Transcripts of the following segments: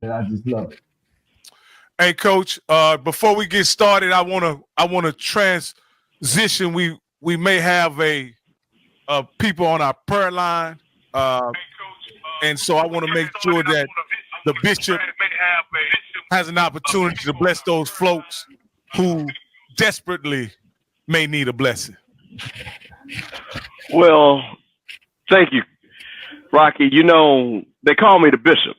and I just love it. Hey, Coach. Before we get started, I wanna transition. We may have a people on our prayer line, and so I want to make sure that the bishop has an opportunity to bless those folks who desperately may need a blessing. Well, thank you, Rocky. You know, they call me the bishop,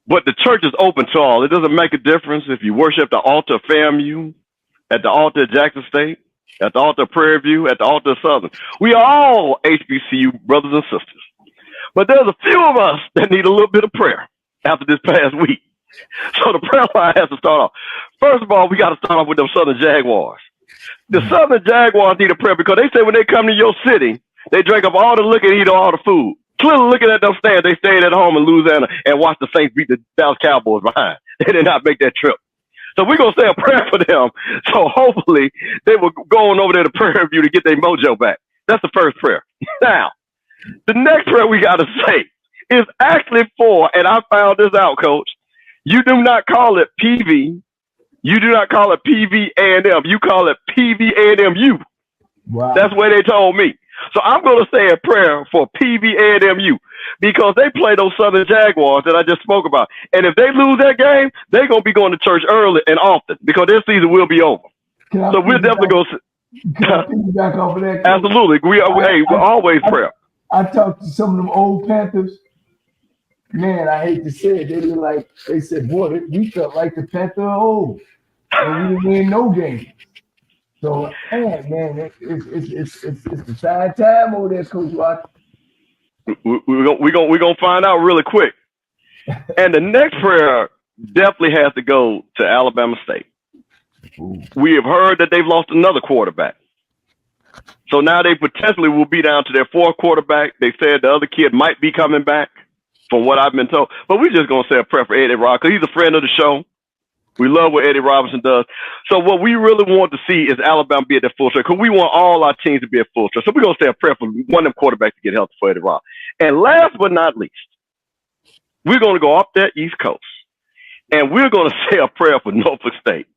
but the church is open to all. It doesn't make a difference if you worship at the altar of FAMU, at the altar of Jackson State, at the altar of Prairie View, at the altar of Southern. We are all HBCU brothers and sisters. But there's a few of us that need a little bit of prayer after this past week. So the prayer line has to start off. First of all, we got to start off with them Southern Jaguars. The Southern Jaguars need a prayer because they say when they come to your city, they drink up all the liquor and eat all the food. Clearly looking at them stands, they stayed at home in Louisiana and watched the Saints beat the Dallas Cowboys behind. They did not make that trip. So we're going to say a prayer for them. So hopefully they will go on over there to Prairie View to get their mojo back. That's the first prayer. Now, the next prayer we got to say is actually for, and I found this out, Coach, you do not call it PV. You do not call it PV-A&M. You call it PV-A&M-U. Wow. That's what they told me. So I'm going to say a prayer for PV-A&M-U because they play those Southern Jaguars that I just spoke about. And if they lose that game, they're going to be going to church early and often because their season will be over. So we're definitely going to back off of that. Absolutely. We're always prayer. I talked to some of them old Panthers. Man, I hate to say it. They said, boy, we felt like the Panther old. And we didn't win no game. So, man, it's a sad time over there, Coach Rocky. We're gonna find out really quick. And the next prayer definitely has to go to Alabama State. Ooh. We have heard that they've lost another quarterback. So now they potentially will be down to their fourth quarterback. They said the other kid might be coming back, from what I've been told. But we're just going to say a prayer for Eddie Rock because he's a friend of the show. We love what Eddie Robinson does. So what we really want to see is Alabama be at their full strength because we want all our teams to be at full strength. So we're going to say a prayer for one of them quarterbacks to get healthy for Eddie Rock. And last but not least, we're going to go up that East Coast. And we're going to say a prayer for Norfolk State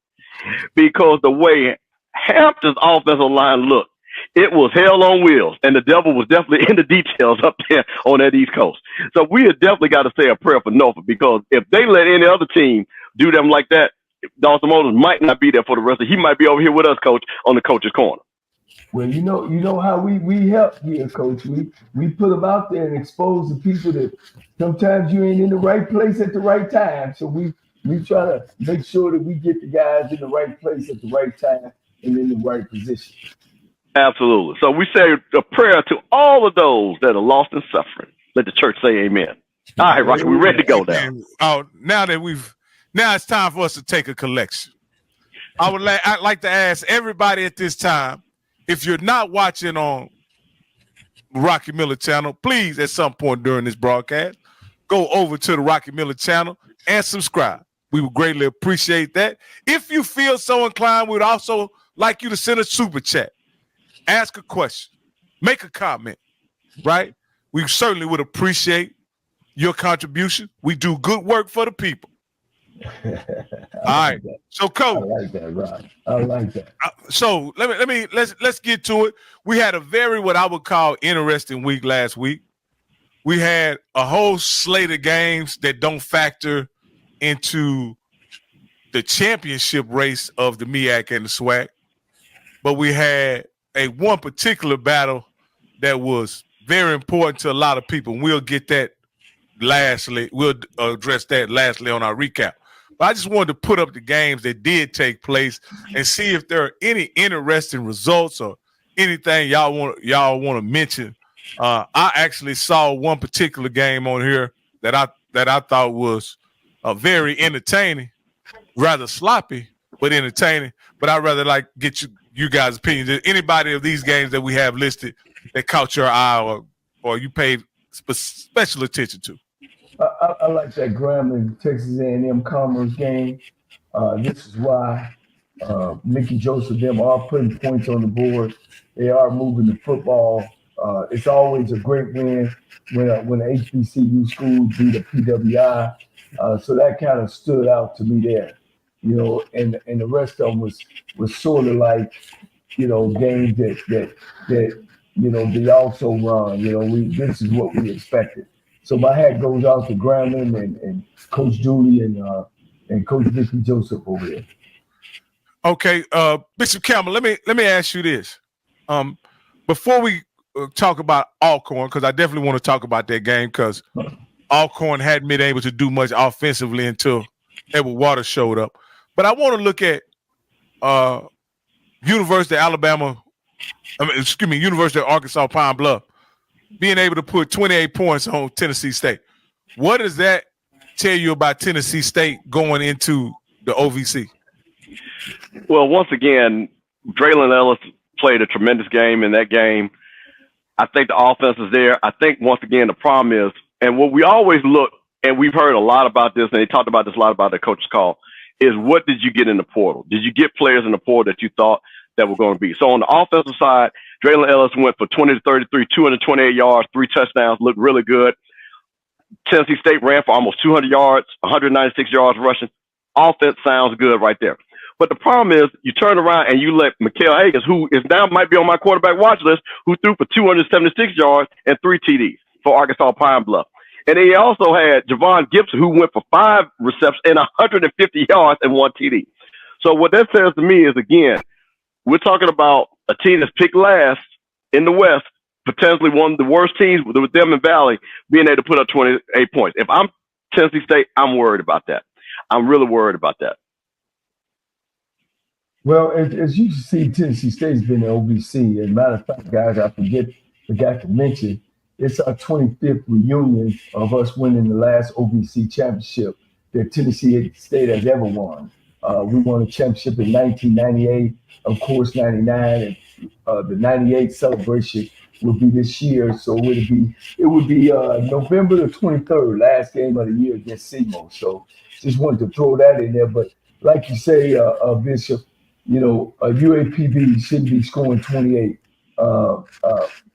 because the way Hampton's offensive line looked, it was hell on wheels, and the devil was definitely in the details up there on that East Coast. So we have definitely got to say a prayer for Norfolk because if they let any other team do them like that, Dawson Moses might not be there for the rest of it. He might be over here with us, Coach, on the Coach's Corner. Well, you know how we help here, Coach. We put them out there and expose the people that sometimes you ain't in the right place at the right time. So we try to make sure that we get the guys in the right place at the right time and in the right position. Absolutely. So we say a prayer to all of those that are lost and suffering. Let the church say amen. All right, Rocky, we're ready to go now. Oh, now it's time for us to take a collection. I'd like to ask everybody at this time, if you're not watching on Rocky Miller channel, please at some point during this broadcast, go over to the Rocky Miller channel and subscribe. We would greatly appreciate that. If you feel so inclined, we'd also like you to send a super chat. Ask a question, make a comment, right? We certainly would appreciate your contribution. We do good work for the people. All right. So, Coach. I like that, Rob. I like that. So let's get to it. We had a very what I would call interesting week last week. We had a whole slate of games that don't factor into the championship race of the MEAC and the SWAC, but we had one particular battle that was very important to a lot of people. We'll get that lastly. We'll address that lastly on our recap. But I just wanted to put up the games that did take place and see if there are any interesting results or anything y'all want to mention. I actually saw one particular game on here that I thought was very entertaining, rather sloppy, but entertaining. But I'd rather get you guys' opinions. Anybody of these games that we have listed that caught your eye or you paid special attention to? I like that Grambling Texas A&M Commerce game. This is why Mickey Joseph them are putting points on the board. They are moving the football. It's always a great win when a HBCU school beat a PWI. So that kind of stood out to me there, you know, and the rest of them was sort of like, you know, games that you know they also run. You know, this is what we expected. So my hat goes out to Grambling and Coach Dooley and Coach Vicky Joseph over there. Okay, Bishop Campbell, let me ask you this. Before we talk about Alcorn, because I definitely want to talk about that game because Alcorn hadn't been able to do much offensively until Edward Waters showed up. But I want to look at University of Arkansas Pine Bluff being able to put 28 points on Tennessee State. What does that tell you about Tennessee State going into the OVC? Well, once again, Draylon Ellis played a tremendous game in that game. I think the offense is there. I think, once again, the problem is, and what we always look, and we've heard a lot about this, and they talked about this a lot about the coach's call, is what did you get in the portal? Did you get players in the portal that you thought that were going to be? So on the offensive side, Draylon Ellis went for 20 to 33, 228 yards, 3 touchdowns, looked really good. Tennessee State ran for almost 200 yards, 196 yards rushing. Offense sounds good right there. But the problem is you turn around and you let Mikael Higgins, who is now might be on my quarterback watch list, who threw for 276 yards and 3 TDs for Arkansas Pine Bluff. And then he also had Javon Gibson, who went for 5 receptions and 150 yards and 1 TD. So what that says to me is, again, we're talking about a team that's picked last in the West, potentially one of the worst teams with them in Valley, being able to put up 28 points. If I'm Tennessee State, I'm worried about that. I'm really worried about that. Well, as you see, Tennessee State's been in OVC. As a matter of fact, guys, I forgot to mention, it's our 25th reunion of us winning the last OVC championship that Tennessee State has ever won. We won a championship in 1998, of course, 99, and the 98 celebration will be this year. So it would be November the 23rd, last game of the year against SEMO. So just wanted to throw that in there. But like you say, Bishop, you know, UAPB shouldn't be scoring 28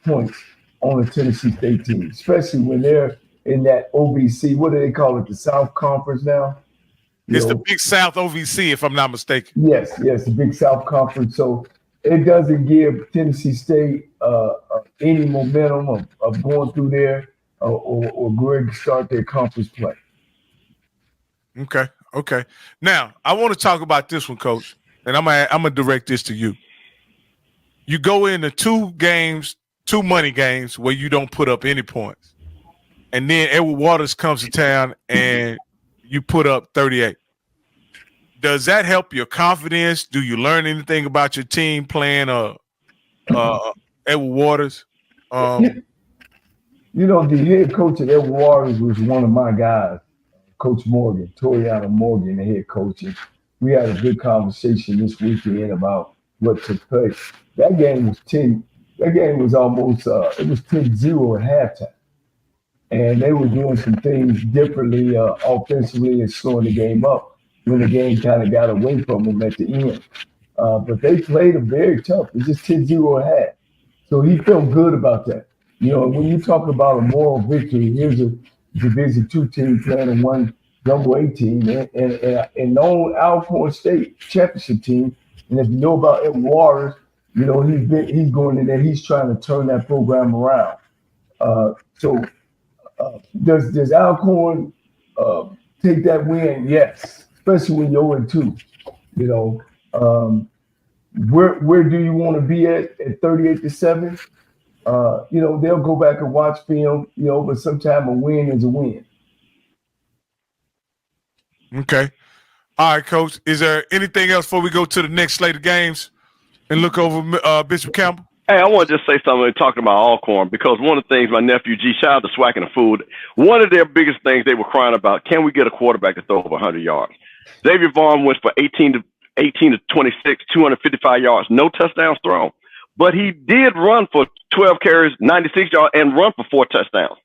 points on a Tennessee State team, especially when they're in that OVC. What do they call it? The South Conference now? It's the Big South OVC, if I'm not mistaken. Yes, the Big South Conference. So it doesn't give Tennessee State any momentum of going through there or going to start their conference play. Okay. Now, I want to talk about this one, Coach. And I'm gonna direct this to you. You go into 2 money games where you don't put up any points, and then Edward Waters comes to town and you put up 38. Does that help your confidence? Do you learn anything about your team playing Edward Waters? You know, the head coach at Edward Waters was one of my guys, Coach Morgan, Toriano Morgan, the head coach. And we had a good conversation this weekend about what took place. That game was almost it was 10-0 at halftime. And they were doing some things differently offensively and slowing the game up when the game kind of got away from them at the end. But they played them very tough. It's just 10-0 at half. So he felt good about that. You know, when you talk about a moral victory, here's a Division II team playing a one Double A team and known Alcorn State championship team. And if you know about Edward Waters, you know he's going in there. He's trying to turn that program around. So does Alcorn take that win? Yes, especially when you're 0-2. You know, where do you want to be at 38-7? You know, they'll go back and watch film. You know, but sometimes a win is a win. Okay. All right, Coach. Is there anything else before we go to the next slate of games and look over Bishop Campbell? Hey, I want to just say something talking about Alcorn, because one of the things my nephew G, shout out to Swacking the Food, one of their biggest things they were crying about, can we get a quarterback to throw over 100 yards? Xavier Vaughn went for 18 to 26, 255 yards, no touchdowns thrown. But he did run for 12 carries, 96 yards, and run for 4 touchdowns.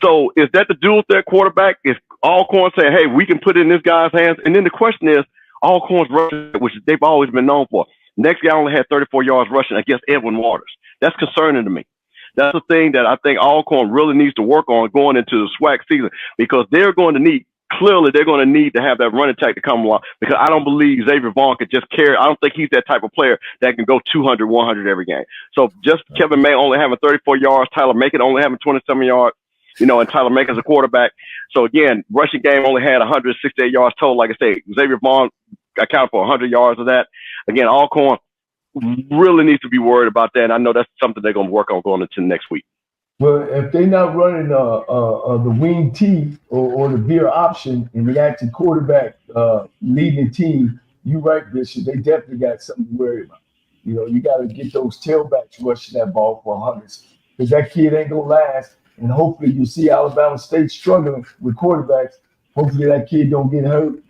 So is that the dual threat quarterback? Is Alcorn saying, hey, we can put it in this guy's hands? And then the question is, Alcorn's rushing, which they've always been known for. Next guy only had 34 yards rushing against Edwin Waters. That's concerning to me. That's the thing that I think Alcorn really needs to work on going into the SWAC season, because they're going to need clearly they're going to need to have that running attack to come along, because I don't believe Xavier Vaughn could just carry. I don't think he's that type of player that can go 200, 100 every game. So just Kevin May only having 34 yards, Tyler Macon only having 27 yards, and Tyler Macon's a quarterback. So again, rushing game only had 168 yards total. Like I say, Xavier Vaughn accounted for 100 yards of that. Again, Alcorn really needs to be worried about that. And I know that's something they're going to work on going into next week. Well, if they're not running the wing T or the veer option, and the active quarterback leading the team, you're right, Bishop. They definitely got something to worry about. You got to get those tailbacks rushing that ball for hundreds, because that kid ain't gonna last. And hopefully, you see Alabama State struggling with quarterbacks. Hopefully, that kid don't get hurt.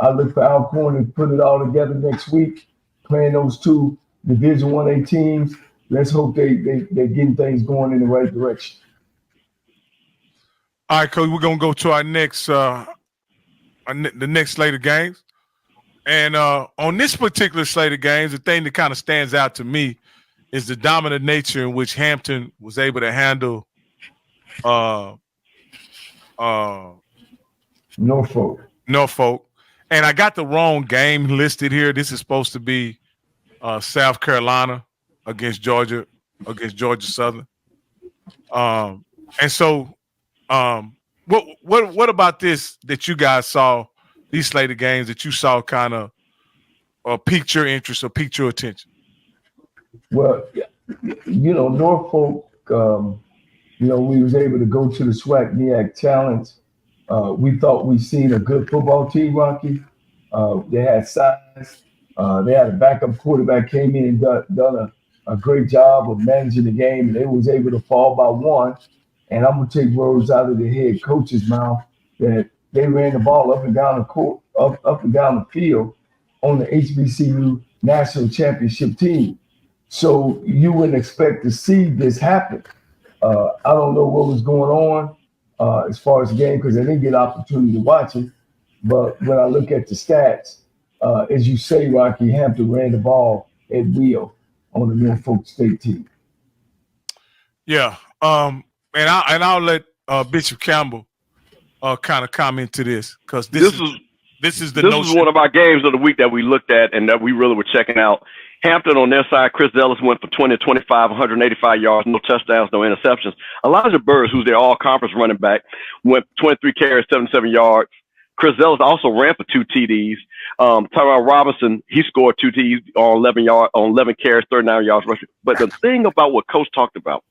I look for Alcorn to put it all together next week, playing those two Division 1A teams. Let's hope they're getting things going in the right direction. All right, Coach, we're going to go to our next the next slate of games. And on this particular slate of games, the thing that kind of stands out to me is the dominant nature in which Hampton was able to handle Norfolk. And I got the wrong game listed here. This is supposed to be South Carolina against Georgia Southern. And so what about this that you guys saw, these slated games that you saw kind of piqued your interest or piqued your attention? Well, Norfolk, we was able to go to the SWAC MEAC Challenge. We thought we seen a good football team, Rocky. They had size. They had a backup quarterback, came in and done a great job of managing the game, and they was able to fall by one. And I'm gonna take words out of the head coach's mouth that they ran the ball up and down the court, up and down the field on the HBCU national championship team. So you wouldn't expect to see this happen. I don't know what was going on as far as the game, because I didn't get opportunity to watch it. But when I look at the stats, as you say, Rocky, Hampton ran the ball at will on the Norfolk State team. Yeah, and I'll let Bishop Campbell kind of comment to this, because this is one of our games of the week that we looked at and that we really were checking out. Hampton on their side, Chris Ellis went for 20 to 25, 185 yards, no touchdowns, no interceptions. Elijah Burrs, who's their all-conference running back, went 23 carries, 77 yards. Chris Ellis also ran for 2 TDs. Tyrell Robinson, he scored 2 TDs on 11 carries, 39 yards rushing. But the thing about what Coach talked about,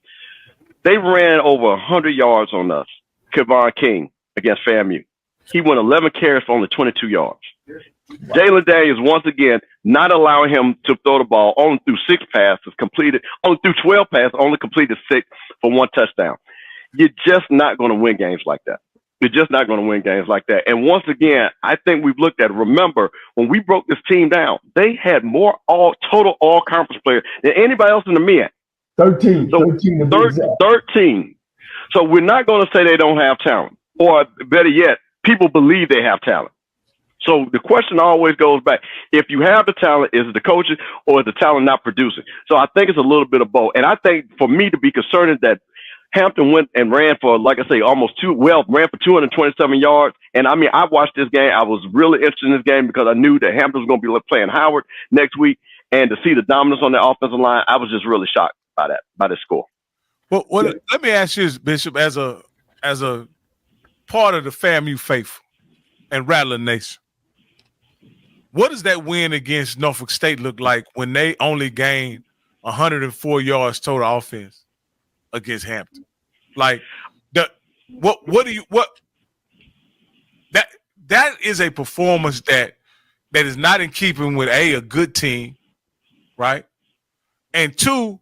they ran over 100 yards on us. Kevon King against FAMU. He went 11 carries for only 22 yards. Wow. Jalen Daniels, once again, not allowing him to throw the ball, only threw 6 passes, only threw 12 passes, only completed 6 for 1 touchdown. You're just not going to win games like that. You're just not going to win games like that. And once again, I think we've looked at it. Remember, when we broke this team down, they had more total all-conference players than anybody else in the MEAC. 13. So 13. So we're not going to say they don't have talent. Or better yet, people believe they have talent. So the question always goes back. If you have the talent, is it the coaches or is the talent not producing? So I think it's a little bit of both. And I think for me to be concerned is that Hampton went and ran for, like I say, ran for 227 yards. And I mean, I watched this game. I was really interested in this game because I knew that Hampton was going to be playing Howard next week. And to see the dominance on the offensive line, I was just really shocked by this score. Well, let me ask you, Bishop, as a part of the FAMU faithful and Rattler Nation, what does that win against Norfolk State look like when they only gained 104 yards total offense against Hampton? Like that is a performance that is not in keeping with a good team, right? And 2,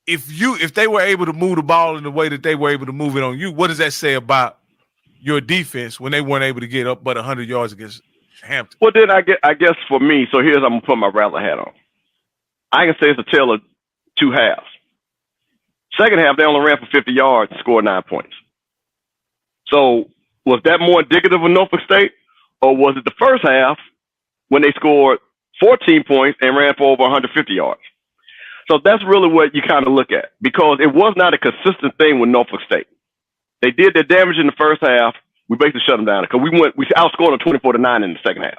if they were able to move the ball in the way that they were able to move it on you, what does that say about your defense when they weren't able to get up but 100 yards against Hampton? Well, then I guess for me, so here's, I'm going to put my Rattler hat on. I can say it's a tale of 2 halves. Second half, they only ran for 50 yards and scored 9 points. So was that more indicative of Norfolk State, or was it the first half when they scored 14 points and ran for over 150 yards? So that's really what you kind of look at, because it was not a consistent thing with Norfolk State. They did their damage in the first half. We basically shut them down because we outscored them 24-9 in the second half.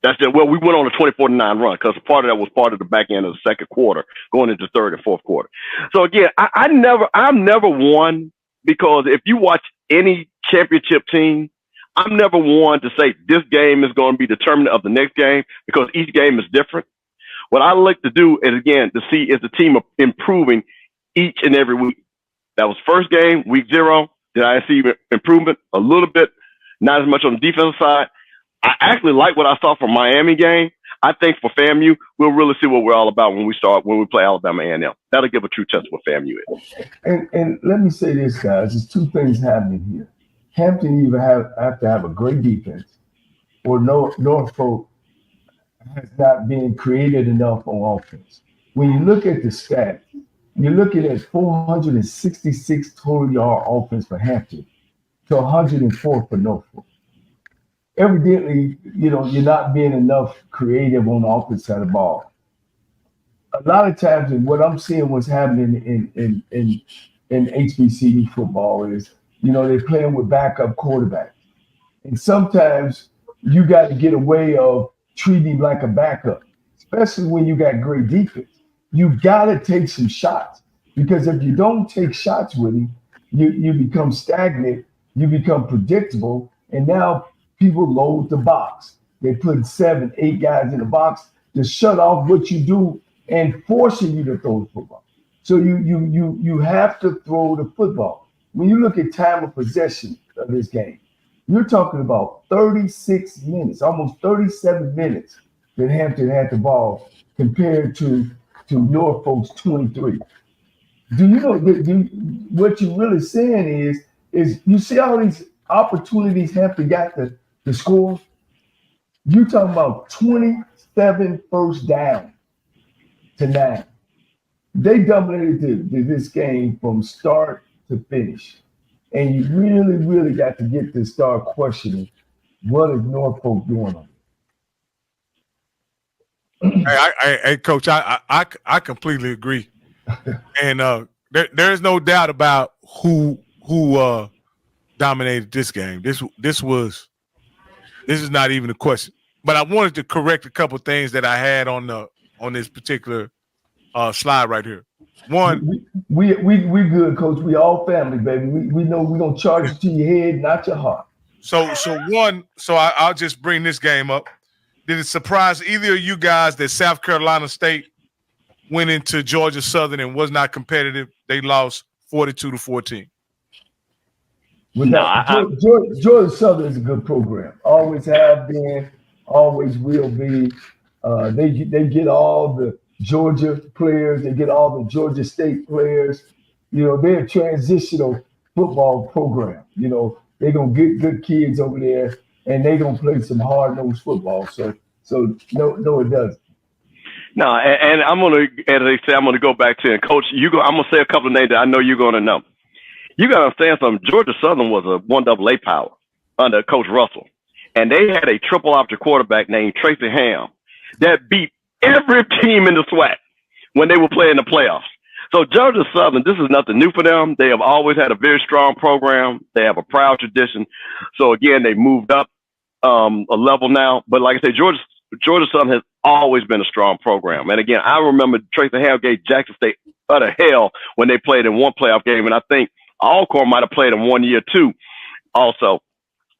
We went on a 24-9 run because part of that was part of the back end of the second quarter, going into third and fourth quarter. So again, I've never won because if you watch any championship team, I'm never one to say this game is going to be determinant of the next game because each game is different. What I like to do is, again, to see is the team improving each and every week. That was first game, week 0. Did I see improvement? A little bit, not as much on the defensive side. I actually like what I saw from Miami game. I think for FAMU, we'll really see what we're all about when we play Alabama A&M. That'll give a true test of what FAMU is. And let me say this, guys. There's two things happening here. Hampton either have to have a great defense, or Norfolk has not been creative enough on offense. When you look at the stats, you're looking at 466 total yard offense for Hampton to 104 for Norfolk. Evidently, you're not being enough creative on the offense side of the ball. A lot of times, and what I'm seeing what's happening in HBCU football is, they're playing with backup quarterbacks. And sometimes you got to get away of treating him like a backup, especially when you got great defense. You got to take some shots because if you don't take shots with him, you become stagnant, you become predictable, and now people load the box. They put 7, 8 guys in the box to shut off what you do and forcing you to throw the football. So you have to throw the football. When you look at time of possession of this game, you're talking about 36 minutes, almost 37 minutes that Hampton had the ball compared to Norfolk's 23. Do you know what you're really saying is you see all these opportunities Hampton got to score? You're talking about 27 first down to 9. They dominated this game from start to finish. And you really, really got to get to start questioning what is Norfolk doing on it. Hey, Coach, I completely agree. And there's no doubt about who dominated this game. This is not even a question. But I wanted to correct a couple things that I had on this particular slide right here. One, we good, Coach. We all family, baby. We know we're gonna charge it to your head, not your heart. So I'll just bring this game up. Did it surprise either of you guys that South Carolina State went into Georgia Southern and was not competitive? They lost 42-14. Georgia Southern is a good program. Always have been, always will be. They get all the Georgia players, they get all the Georgia State players. They're a transitional football program. They're gonna get good kids over there, and they're gonna play some hard-nosed football. So no, it doesn't. No, and I'm gonna, as they say, I'm gonna go back to, and Coach, I'm gonna say a couple of names that I know you're gonna know. You gotta understand something. Georgia Southern was a 1AA power under Coach Russell, and they had a triple option quarterback named Tracy Ham that beat every team in the SWAC when they were playing the playoffs. So Georgia Southern, this is nothing new for them. They have always had a very strong program. They have a proud tradition. So again, they moved up a level now. But like I said, Georgia Southern has always been a strong program. And again, I remember Tracy Ham gave Jackson State utter hell when they played in one playoff game. And I think Alcorn might have played in 1 year too also.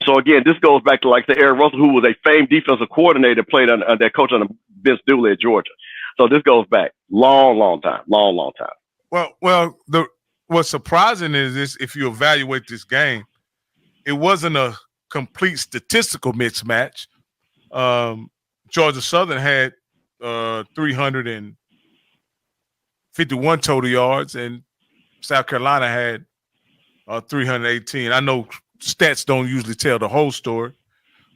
So again, this goes back to, like I said, Eric Russell, who was a famed defensive coordinator, played under that coach under Vince Dooley at Georgia. So this goes back long time. Well, what's surprising is this: if you evaluate this game, it wasn't a complete statistical mismatch. Georgia Southern had 351 total yards, and South Carolina had 318. I know stats don't usually tell the whole story,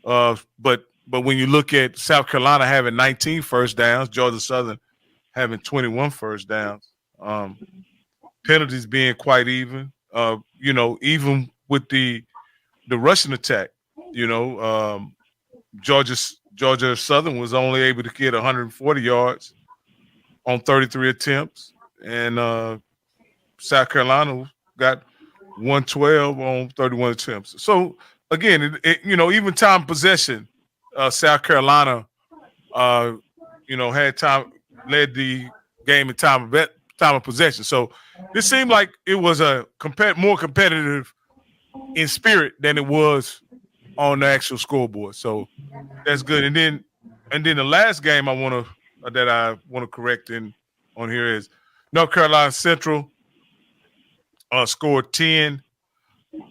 but when you look at South Carolina having 19 first downs, Georgia Southern having 21 first downs, penalties being quite even, even with the rushing attack, Georgia Southern was only able to get 140 yards on 33 attempts, and South Carolina got 112 on 31 attempts. So again, even time possession, South Carolina, had time, led the game in time of possession. So this seemed like it was a more competitive in spirit than it was on the actual scoreboard. So that's good. And then the last game I want to correct on here is North Carolina Central scored 10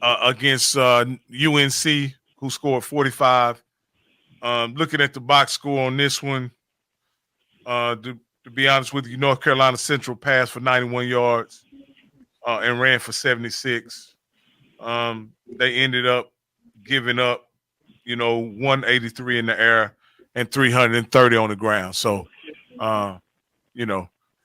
against UNC, who scored 45. Looking at the box score on this one, to be honest with you, North Carolina Central passed for 91 yards and ran for 76. They ended up giving up, 183 in the air and 330 on the ground. So, do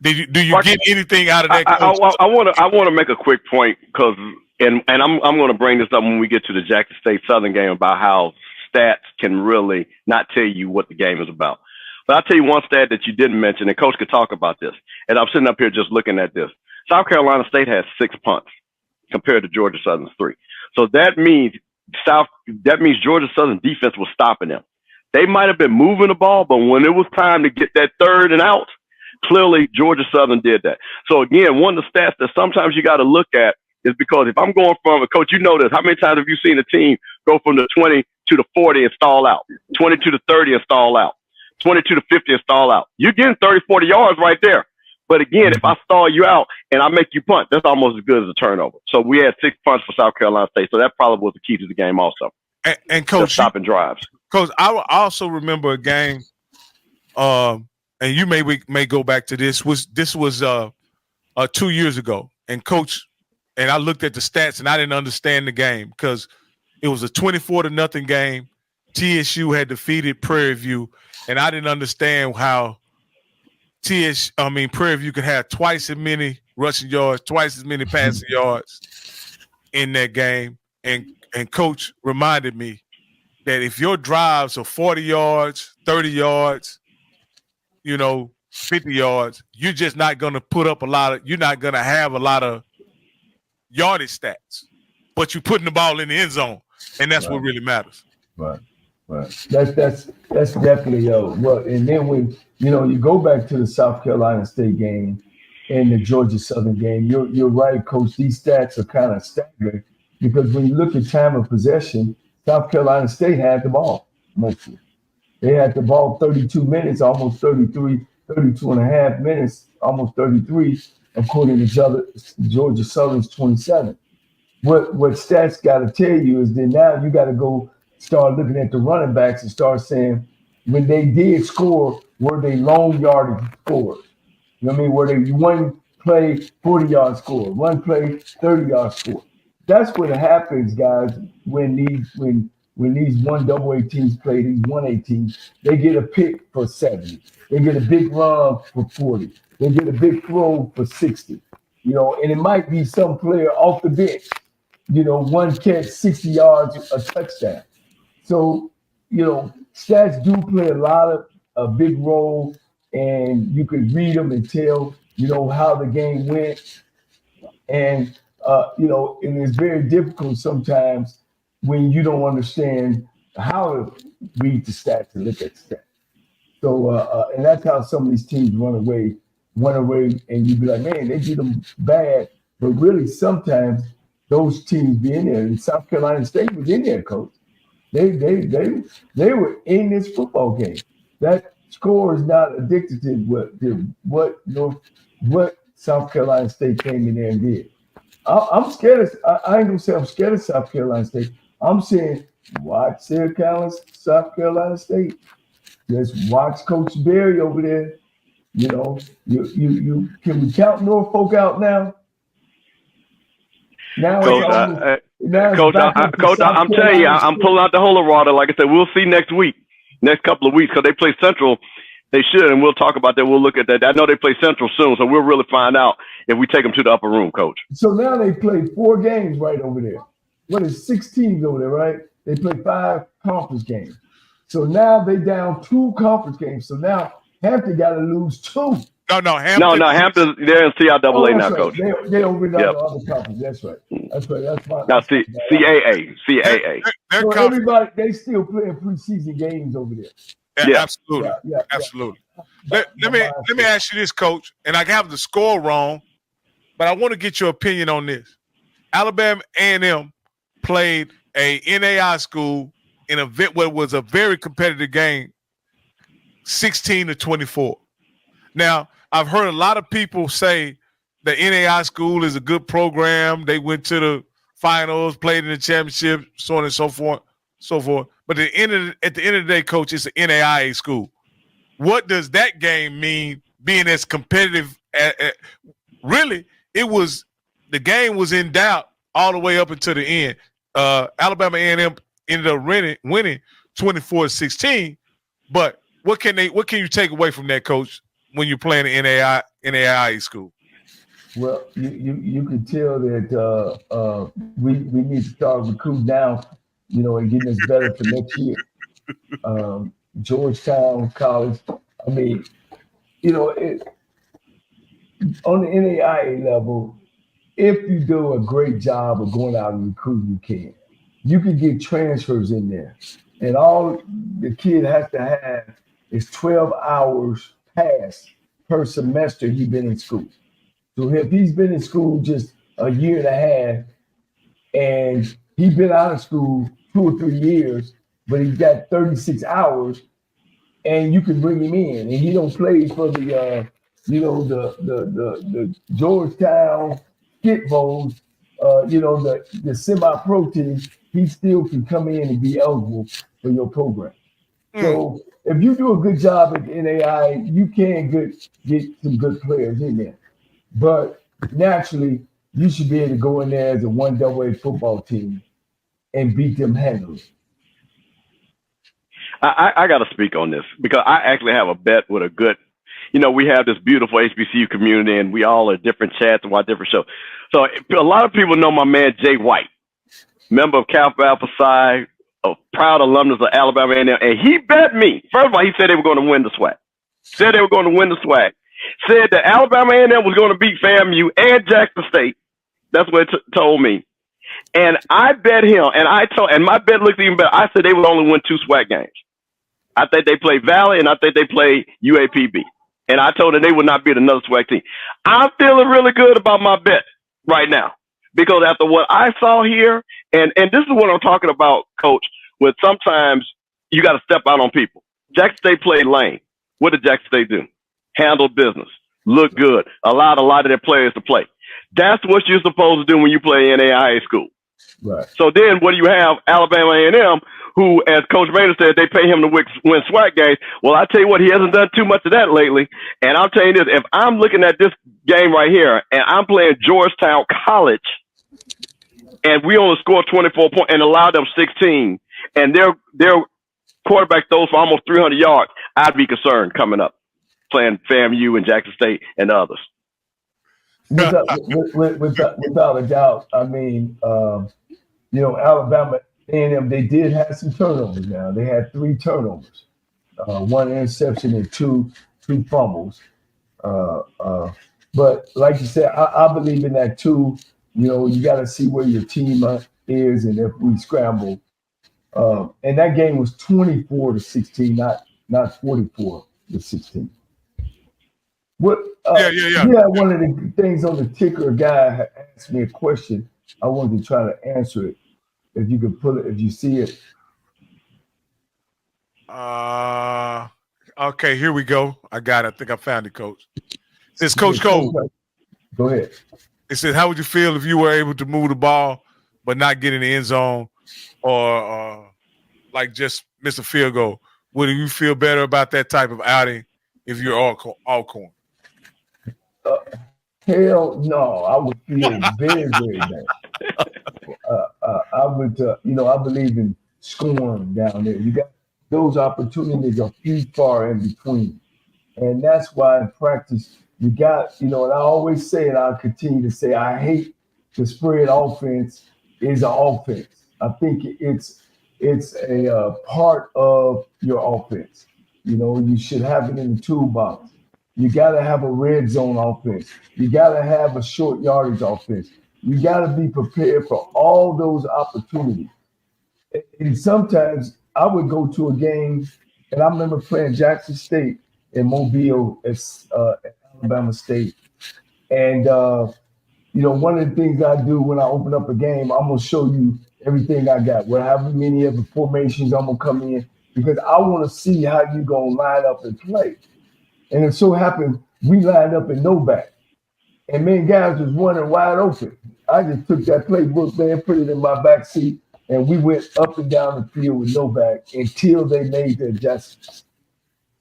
you get anything out of that? I want to make a quick point because, and I'm going to bring this up when we get to the Jackson State Southern game about how stats can really not tell you what the game is about. But I'll tell you one stat that you didn't mention, and Coach could talk about this. And I'm sitting up here just looking at this. South Carolina State has 6 punts compared to Georgia Southern's 3. So that means Georgia Southern defense was stopping them. They might have been moving the ball, but when it was time to get that 3rd and out, clearly Georgia Southern did that. So again, one of the stats that sometimes you got to look at is because if I'm going from a coach, you know this, how many times have you seen a team go from the 20 to the 40 and stall out, 20 to the 30 and stall out, 20 to the 50 and stall out? You're getting 30, 40 yards right there. But again, if I stall you out and I make you punt, that's almost as good as a turnover. So we had 6 punts for South Carolina State. So that probably was the key to the game also. And Coach, stopping drives. Coach, I also remember a game, and you may go back to this. This was 2 years ago, and Coach, and I looked at the stats and I didn't understand the game because it was a 24-0 game. TSU had defeated Prairie View, and I didn't understand how Prairie View could have twice as many rushing yards, twice as many passing yards in that game. And Coach reminded me that if your drives are 40 yards, 30 yards, 50 yards, you're just not going to put up you're not going to have a lot of yardage stats, but you're putting the ball in the end zone, and that's what really matters. Right. That's definitely and then when you go back to the South Carolina State game and the Georgia Southern game, you're right, Coach. These stats are kind of staggering because when you look at time of possession, South Carolina State had the ball mostly. They had the ball 32 minutes, almost 33, 32 and a half minutes, almost 33, according to Georgia Southern's 27. What stats got to tell you is that now you got to go start looking at the running backs and start saying when they did score, were they long yardage scores? You know what I mean? Were they one play 40-yard score, one play 30-yard score? That's what happens, guys, when these 1AA teams play these 1A teams. They get a pick for 70. They get a big run for 40. They get a big throw for 60. And it might be some player off the bench. One catch, 60 yards, a touchdown. So, stats do play a big role, and you can read them and tell, how the game went. And, and it's very difficult sometimes when you don't understand how to read the stats and look at the stats. So, and that's how some of these teams run away, and you be like, man, they did them bad. But really, sometimes those teams be in there. And South Carolina State was in there, Coach. They were in this football game. That score is not addicted to what South Carolina State came in there and did. I'm scared I ain't gonna say I'm scared of South Carolina State. I'm saying watch South Carolina State. Just watch Coach Berry over there. You can we count Norfolk out now? Coach, I'm telling you, I'm pulling out the holy water. Like I said, we'll see next couple of weeks, because they play Central. They should, and we'll talk about that. We'll look at that. I know they play Central soon, so we'll really find out if we take them to the upper room, Coach. So now they play 4 games right over there. What is 6 teams over there, right? They play 5 conference games. So now they down 2 conference games. So now Hampton got to lose 2 No, Hampton. No, Hampton's they're in CIAA now, right. Coach. They over the Yep. other conference. That's right. That's my. Now CAA. Their So conference. everybody, they still playing preseason games over there. Yeah, Yeah. absolutely. Let me ask you this, Coach, and I have the score wrong, but I want to get your opinion on this. Alabama A&M played a NAI school in what was a very competitive game, 16-24. Now, I've heard a lot of people say the NAI school is a good program. They went to the finals, played in the championship, so on and so forth, But at the end of the day, Coach, it's an NAIA school. What does that game mean? Being as competitive, really, the game was in doubt all the way up until the end. Alabama A&M ended up winning 24-16. But what can you take away from that, Coach, when you're playing in NAIA school? Well, you can tell that we need to start recruiting now, and getting us better for next year. Georgetown College. I mean, on the NAIA level, if you do a great job of going out and recruiting, you can get transfers in there, and all the kid has to have is 12 hours pass per semester he's been in school. So if he's been in school just a year and a half, and he's been out of school 2 or 3 years, but he's got 36 hours, and you can bring him in, and he don't play for the Georgetown Skit Bowls, the semi-pro team, he still can come in and be eligible for your program. So if you do a good job at the NAI, you can get some good players in there. But naturally, you should be able to go in there as a 1AA football team and beat them handily. I got to speak on this because I actually have a bet with a good, we have this beautiful HBCU community and we all are different chats and watch different shows. So a lot of people know my man, Jay White, member of Kappa Alpha Psi, a proud alumnus of Alabama A&M. And he bet me, first of all, he said they were going to win the SWAC. Said that Alabama A&M was going to beat FAMU and Jackson State. That's what it told me. And I bet him, and my bet looked even better. I said they would only win 2 SWAC games. I think they played Valley, and I think they played UAPB. And I told them they would not beat another SWAC team. I'm feeling really good about my bet right now because after what I saw here, and this is what I'm talking about, Coach, with sometimes you got to step out on people. Jackson State played lane. What did Jackson State do? Handle business, look good, allowed a lot of their players to play. That's what you're supposed to do when you play in NAIA school. Right. So then what do you have? Alabama A&M, who, as Coach Maynard said, they pay him to win SWAC games. Well, I tell you what, he hasn't done too much of that lately. And I'll tell you this, if I'm looking at this game right here and I'm playing Georgetown College and we only score 24 points and allow them 16 and their quarterback throws for almost 300 yards, I'd be concerned coming up, playing FAMU and Jackson State and others. Without a doubt. I mean, Alabama A&M, they did have some turnovers now. They had 3 turnovers, 1 interception and two fumbles. But like you said, I believe in that too. You got to see where your team is and if we scramble. And that game was 24-16, not 44-16. What? Yeah. One of the things on the ticker, a guy asked me a question. I wanted to try to answer it. If you could pull it, if you see it. Okay, here we go. I got it. I think I found it, Coach. It says, Coach Cole. Go ahead. It says, how would you feel if you were able to move the ball but not get in the end zone or like just miss a field goal? Would you feel better about that type of outing if you're all corn? Hell no, I would feel very, very bad. I would, I believe in scoring down there. You got those opportunities are few far in between. And that's why in practice, you got, and I always say, and I'll continue to say, I hate the spread offense is an offense. I think it's a part of your offense. You should have it in the toolbox. You got to have a red zone offense. You got to have a short yardage offense. You got to be prepared for all those opportunities. And sometimes I would go to a game, and I remember playing Jackson State in Mobile at Alabama State. And, one of the things I do when I open up a game, I'm going to show you everything I got. However many of the formations I'm going to come in, because I want to see how you're going to line up and play. And it so happened we lined up in no back. And man, guys was running wide open. I just took that playbook, man, put it in my back seat, and we went up and down the field with no back until they made the adjustments.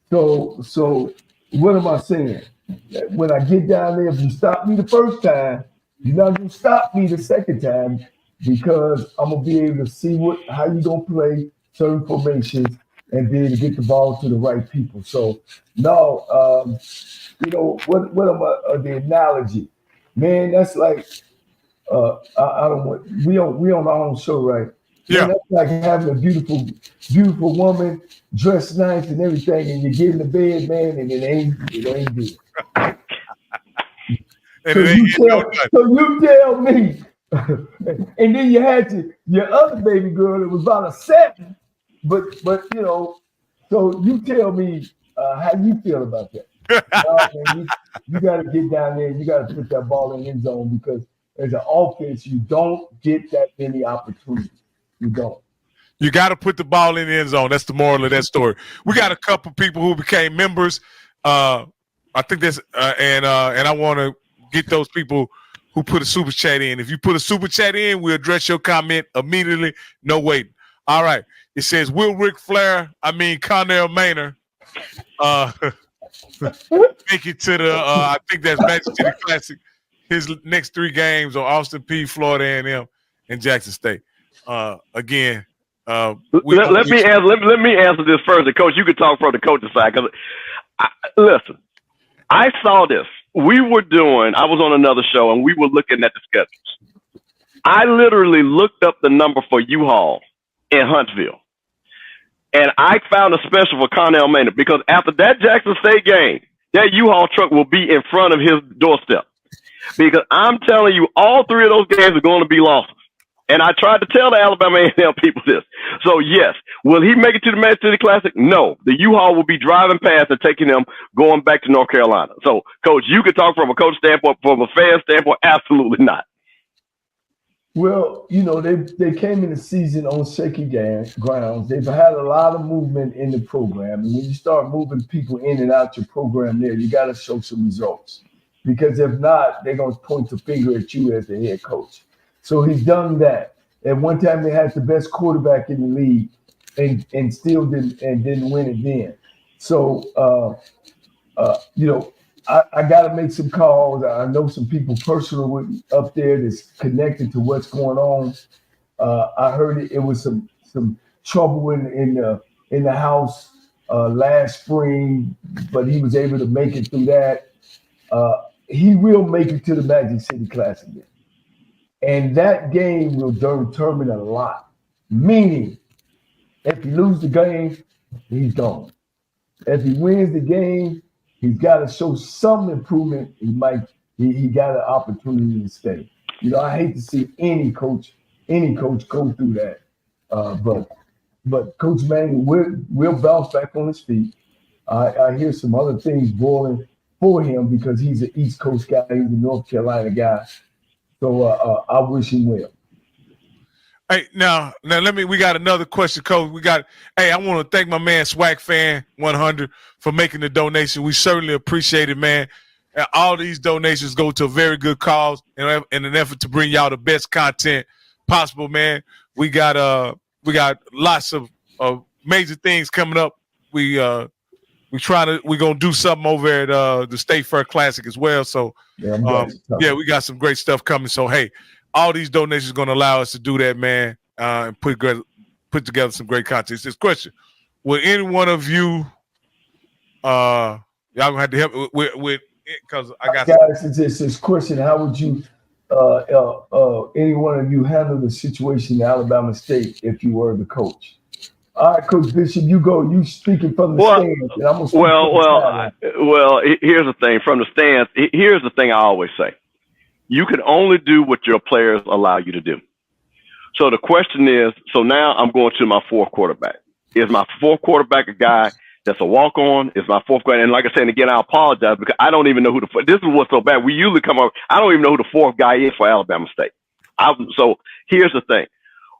So what am I saying? When I get down there, if you stop me the first time, you're not gonna stop me the second time, because I'm gonna be able to see how you gonna play certain formations and be able to get the ball to the right people. So no, what am the analogy? Man, that's like I don't want we on our own show, right? Yeah. Man, that's like having a beautiful woman dressed nice and everything, and you get in the bed, man, and it ain't good. So you tell me, and then you had your other baby girl that was about a 7, but so you tell me how you feel about that. Man, you got to get down there and you got to put that ball in the end zone, because as an offense, you don't get that many opportunities. You don't. You got to put the ball in the end zone. That's the moral of that story. We got a couple people who became members. I think that's and I want to get those people who put a super chat in. If you put a super chat in, we'll address your comment immediately. No waiting. All right. It says, will Connell Maynard make it to the I think that's Magic City Classic. His next 3 games are Austin Peay, Florida A&M, and Jackson State. Again, let me answer this first. Coach, you can talk from the coach's side. Listen, I saw this. I was on another show, and we were looking at the schedules. I literally looked up the number for U-Haul in Huntsville, and I found a special for Connell Maynard, because after that Jackson State game, that U-Haul truck will be in front of his doorstep. Because I'm telling you, all 3 of those games are going to be losses. And I tried to tell the Alabama A&M people this. So, yes, will he make it to the Magic City Classic? No. The U-Haul will be driving past and taking him going back to North Carolina. So, Coach, you can talk from a coach standpoint, from a fan standpoint, absolutely not. Well, they came in the season on shaky grounds. They've had a lot of movement in the program. And when you start moving people in and out your program there, you got to show some results. Because if not, they're going to point the finger at you as the head coach. So he's done that. At one time, they had the best quarterback in the league, and still didn't win it then. So, I got to make some calls. I know some people personally up there that's connected to what's going on. I heard it was some trouble in the house last spring, but he was able to make it through that. He will make it to the Magic City Classic. And that game will determine a lot. Meaning, if he loses the game, he's gone. If he wins the game, he's got to show some improvement. He got an opportunity to stay. I hate to see any coach go through that. But Coach Manning will bounce back on his feet. I hear some other things boiling for him, because he's an East Coast guy. He's a North Carolina guy. So I wish him well. Hey, now we got another question, Coach. I want to thank my man Swag Fan 100 for making the donation. We certainly appreciate it, man. All these donations go to a very good cause in an effort to bring y'all the best content possible, man. We got lots of major things coming up. We're gonna do something over at the State Fair Classic as well. So we got some great stuff coming. So hey, all these donations are gonna allow us to do that, man, and put together some great content. This question: would any one of you, y'all gonna have to help with it, because I got guys. It's this question: how would you, any one of you, handle the situation in Alabama State if you were the coach? All right, Coach Bishop, you go. You speaking from the stands, and I'm gonna speak here's the thing. From the stands, here's the thing I always say. You can only do what your players allow you to do. So the question is, so now I'm going to my fourth quarterback. Is my fourth quarterback a guy that's a walk-on? Is my fourth guy? And like I said, and again, I apologize because I don't even know who this is what's so bad. We usually come up, I don't even know who the fourth guy is for Alabama State. So here's the thing.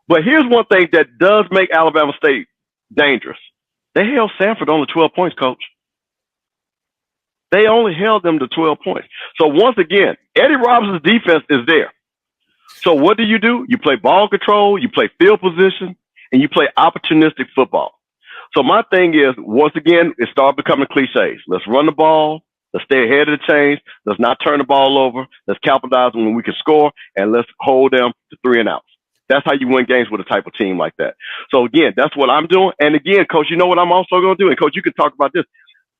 But here's one thing that does make Alabama State dangerous. They held Sanford only 12 points, Coach. They only held them to 12 points. So once again, Eddie Robinson's defense is there. So what do? You play ball control, you play field position, and you play opportunistic football. So my thing is, once again, it started becoming cliches. Let's run the ball. Let's stay ahead of the chains. Let's not turn the ball over. Let's capitalize when we can score, and let's hold them to 3 and outs. That's how you win games with a type of team like that. So again, that's what I'm doing. And again, Coach, you know what I'm also going to do? And Coach, you can talk about this.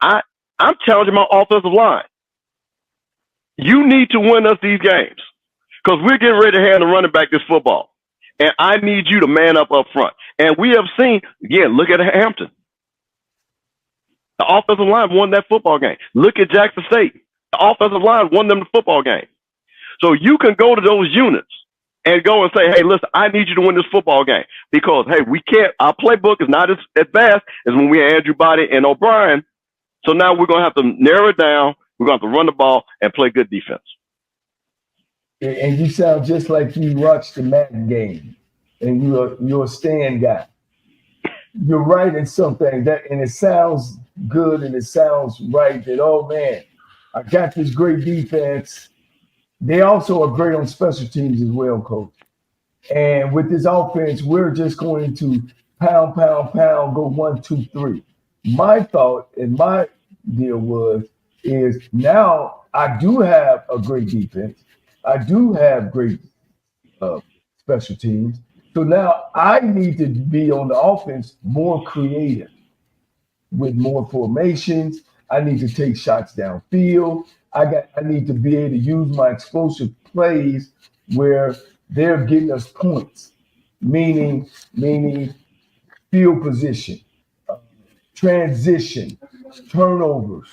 I'm challenging my offensive line. You need to win us these games because we're getting ready to hand the running back this football. And I need you to man up front. And we have seen, again, look at Hampton. The offensive line won that football game. Look at Jackson State. The offensive line won them the football game. So you can go to those units and go and say, hey, listen, I need you to win this football game because, hey, we can't, our playbook is not as fast as when we had Andrew Body and O'Brien. So now we're going to have to narrow it down. We're going to have to run the ball and play good defense. And you sound just like you watched the Madden game and you're a stand guy. You're right in something that, and it sounds good and it sounds right that, oh man, I got this great defense. They also are great on special teams as well, Coach. And with this offense, we're just going to pound, go 1, 2, 3. My thought and my deal is now I do have a great defense. I do have great special teams. So now I need to be on the offense more creative with more formations. I need to take shots downfield. I need to be able to use my explosive plays where they're getting us points, meaning field position, transition, turnovers,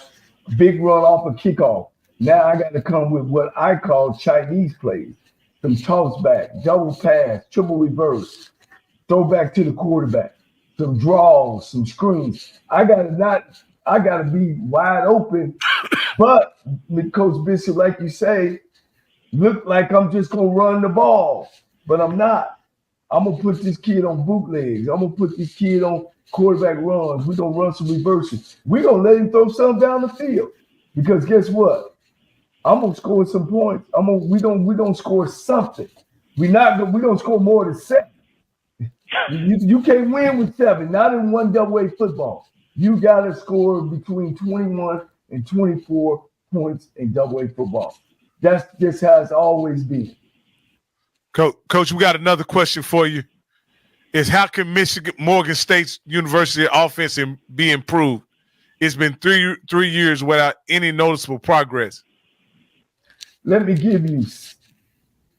big run off a kickoff. Now I got to come with what I call Chinese plays, some toss back, double pass, triple reverse, throw back to the quarterback, some draws, some screens. I got to be wide open, but with Coach Bishop, like you say, look like I'm just going to run the ball, but I'm not. I'm going to put this kid on bootlegs. I'm going to put this kid on quarterback runs. We're going to run some reverses. We're going to let him throw something down the field because guess what? I'm going to score some points. We don't score something. We're going to score more than 7. You can't win with 7, not in one double-A football. You got to score between 21 and 24 points in double-A football. That's just how it's always been. Coach, we got another question for you. Is how can Morgan State's University offense be improved? It's been three years without any noticeable progress. Let me give you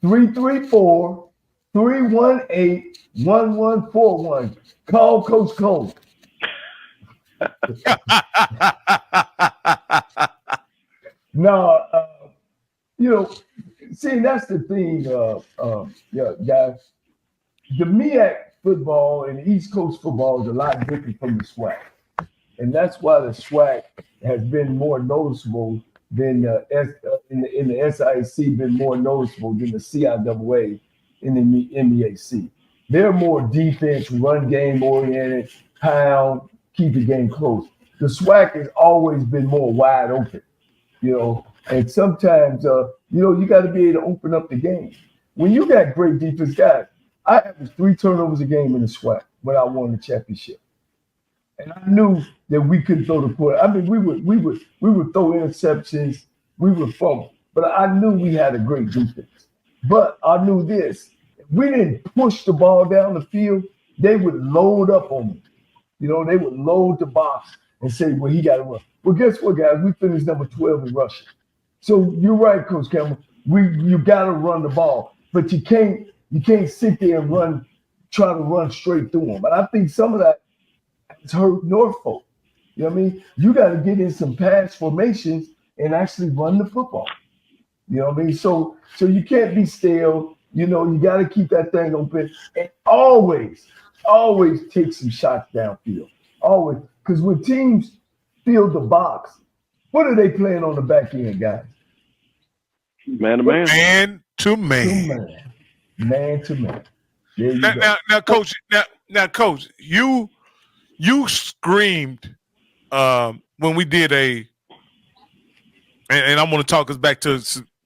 334-318-1141. Call Coach Cole. No, see, that's the thing, guys. The MEAC football and East Coast football is a lot different from the SWAC. And that's why the SWAC has been more noticeable than in the SIC been more noticeable than the CIAA in the MEAC. They're more defense, run game oriented, pound, keep the game close. The SWAC has always been more wide open, and sometimes, you got to be able to open up the game. When you got great defense guys, I averaged 3 turnovers a game in the SWAC when I won the championship. And I knew that we couldn't throw the ball. I mean, we would throw interceptions, we would fumble, but I knew we had a great defense. But I knew this: if we didn't push the ball down the field, they would load up on me. They would load the box and say, "Well, he got to run." Well, guess what, guys? We finished number 12 in rushing. So you're right, Coach Campbell. You got to run the ball, but you can't sit there and try to run straight through them. And I think some of that it's hurt Norfolk. You know what I mean? You got to get in some pass formations and actually run the football. You know what I mean? So you can't be stale. You know, you got to keep that thing open and always take some shots downfield. Always. Because when teams field the box, what are they playing on the back end, guys? Man to man. Man to man. Man to man. There you go. Now, Coach. Now, Coach. You screamed when we did and I'm going to talk us back to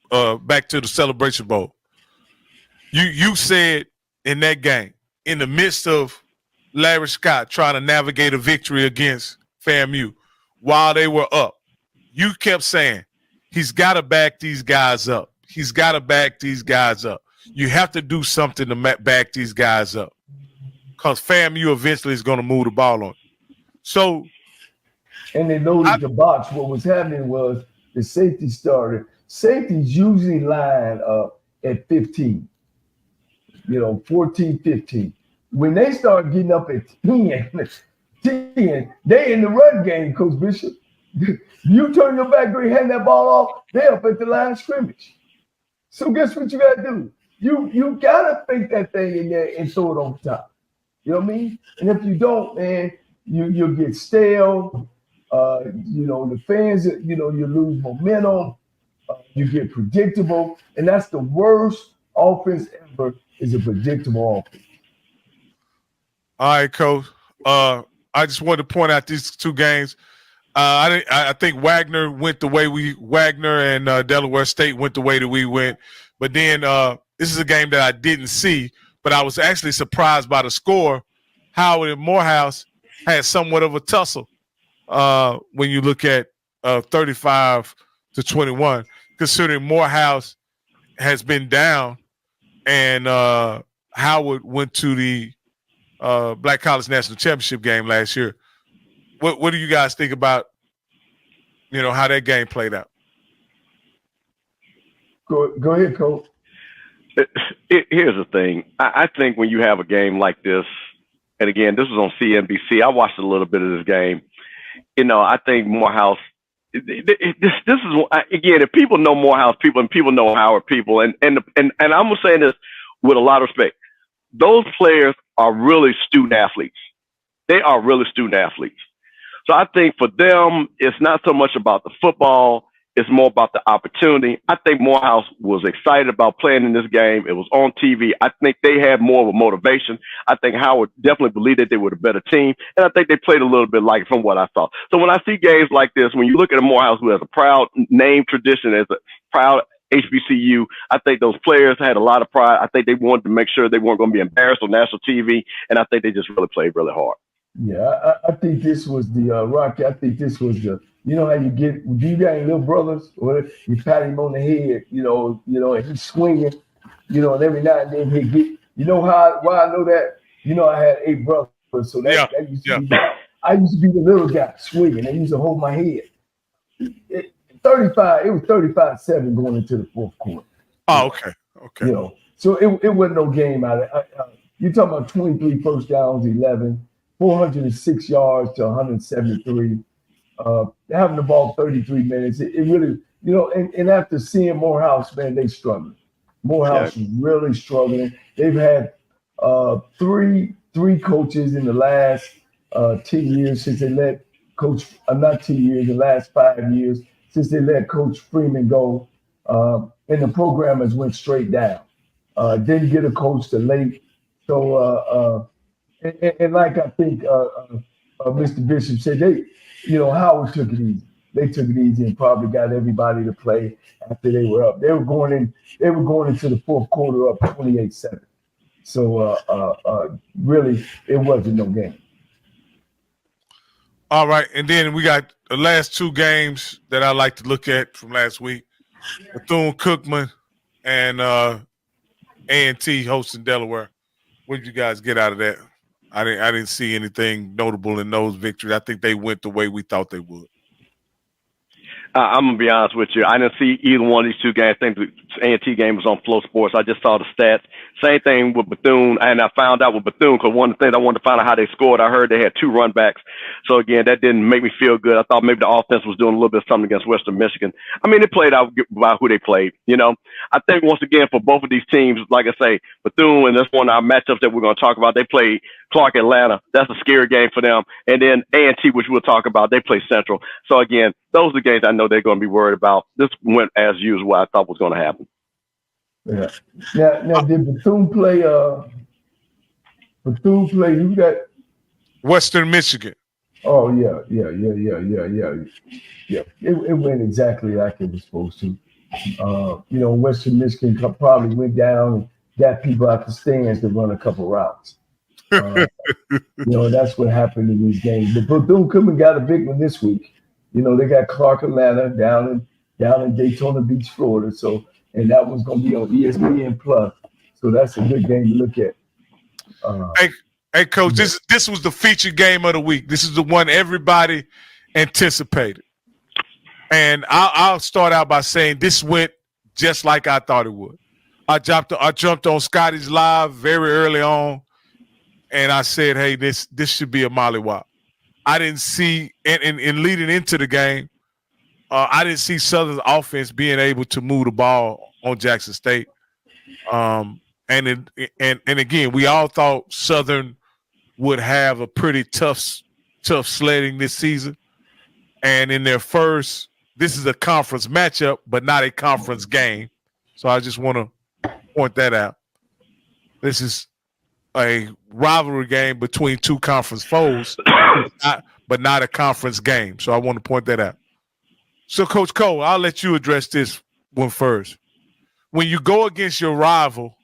the Celebration Bowl. You said in that game, in the midst of Larry Scott trying to navigate a victory against FAMU while they were up, you kept saying, he's got to back these guys up. He's got to back these guys up. You have to do something to back these guys up because FAMU eventually is going to move the ball on. So, and they loaded the box. What was happening was the safety started. Safeties usually line up at 15, 14, 15. When they start getting up at 10, they in the run game, Coach Bishop. You turn your back, and hand that ball off, they up at the line of scrimmage. So guess what you got to do? You got to fake that thing in there and throw it on top. You know what I mean? And if you don't, man, you'll get stale. The fans, you lose momentum. You get predictable. And that's the worst offense ever is a predictable offense. All right, Coach. I just wanted to point out these two games. I think Wagner and Delaware State went the way that we went. But then this is a game that I didn't see, but I was actually surprised by the score. Howard and Morehouse had somewhat of a tussle when you look at 35-21, considering Morehouse has been down and Howard went to the Black College National Championship game last year. What do you guys think about, how that game played out? Go ahead, Coach. Here's the thing. I think when you have a game like this, and again, this was on CNBC. I watched a little bit of this game. I think Morehouse. This is again. If people know Morehouse people and people know Howard people, and I'm gonna say this with a lot of respect, those players are really student athletes. They are really student athletes. So I think for them, it's not so much about the football. It's more about the opportunity. I think Morehouse was excited about playing in this game. It was on TV. I think they had more of a motivation. I think Howard definitely believed that they were the better team. And I think they played a little bit like it from what I saw. So when I see games like this, when you look at a Morehouse who has a proud name tradition, as a proud HBCU, I think those players had a lot of pride. I think they wanted to make sure they weren't going to be embarrassed on national TV. And I think they just really played really hard. Yeah, I think this was the Rocky. I think this was the, how you do you got any little brothers? Or you pat him on the head, and he's swinging, and every now and then he get, why I know that? I had 8 brothers, so that used to be, I used to be the little guy swinging. They used to hold my head. It was 35-7 going into the fourth quarter. Oh, okay. So it wasn't no game out of it. You're talking about 23 first downs, 11. 406 yards to 173. Having the ball 33 minutes. It really, and after seeing Morehouse, man, they struggling. Morehouse is really struggling. They've had three coaches in the last 10 years since they let Coach, not 10 years, the last 5 years since they let Coach Freeman go. And the program has went straight down. Didn't get a coach till late. So, and like I think Mr. Bishop said, Howard took it easy. They took it easy and probably got everybody to play after they were up. They were going into the fourth quarter up 28-7. So really, it wasn't no game. All right, and then we got the last 2 games that I like to look at from last week: Bethune-Cookman and A&T hosting Delaware. What did you guys get out of that? I didn't see anything notable in those victories. I think they went the way we thought they would. I'm gonna be honest with you. I didn't see either one of these two games. I think the A&T game was on Flow Sports. I just saw the stats. Same thing with Bethune, and I found out with Bethune because one of the things I wanted to find out how they scored. I heard they had 2 run backs. So again, that didn't make me feel good. I thought maybe the offense was doing a little bit of something against Western Michigan. I mean, they played out by who they played. You know, I think once again for both of these teams, like I say, Bethune, and that's one of our matchups that we're going to talk about. They played Clark Atlanta. That's a scary game for them. And then A&T, which we'll talk about, they play Central. So again, those are the games I know they're going to be worried about. This went as usual. What I thought was going to happen. Yeah. Now did Bethune play? Who got? Western Michigan. Oh yeah. It went exactly like it was supposed to. Western Michigan probably went down and got people out the stands to run a couple routes. That's what happened in these games. But Bethune Cookman got a big one this week. They got Clark Atlanta down in Daytona Beach, Florida. So, and that was going to be on ESPN Plus. So that's a good game to look at. Hey, Coach, this was the featured game of the week. This is the one everybody anticipated. And I'll start out by saying this went just like I thought it would. I jumped on Scotty's live very early on, and I said, hey, this should be a mollywop. I didn't see, and leading into the game, I didn't see Southern's offense being able to move the ball on Jackson State. And again, we all thought Southern would have a pretty tough sledding this season. And in their first, this is a conference matchup, but not a conference game. So I just want to point that out. This is a rivalry game between 2 conference foes, but not a conference game. So I want to point that out. So, Coach Cole, I'll let you address this one first. When you go against your rival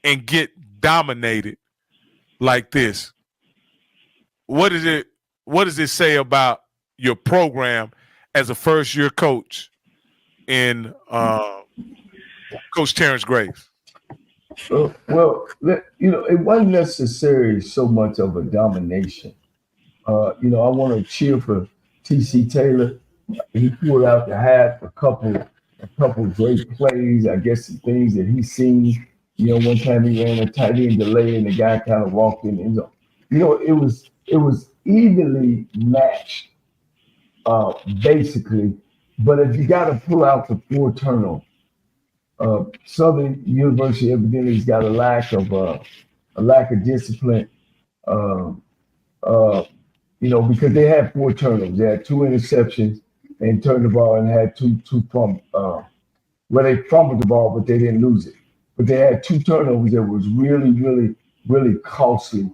and get dominated like this, what does it say about your program as a first-year coach in Coach Terrence Graves? Well, it wasn't necessarily so much of a domination. I want to cheer for T.C. Taylor. He pulled out the hat a couple great plays. I guess the things that he's seen. One time he ran a tight end delay and the guy kind of walked in the end zone. It was evenly matched, basically. But if you got to pull out the 4 turnovers, Southern University evidently has got a lack of discipline. Because they had 4 turnovers. They had 2 interceptions and turned the ball and had two fumbles. They fumbled the ball, but they didn't lose it. But they had 2 turnovers that was really, really, really costly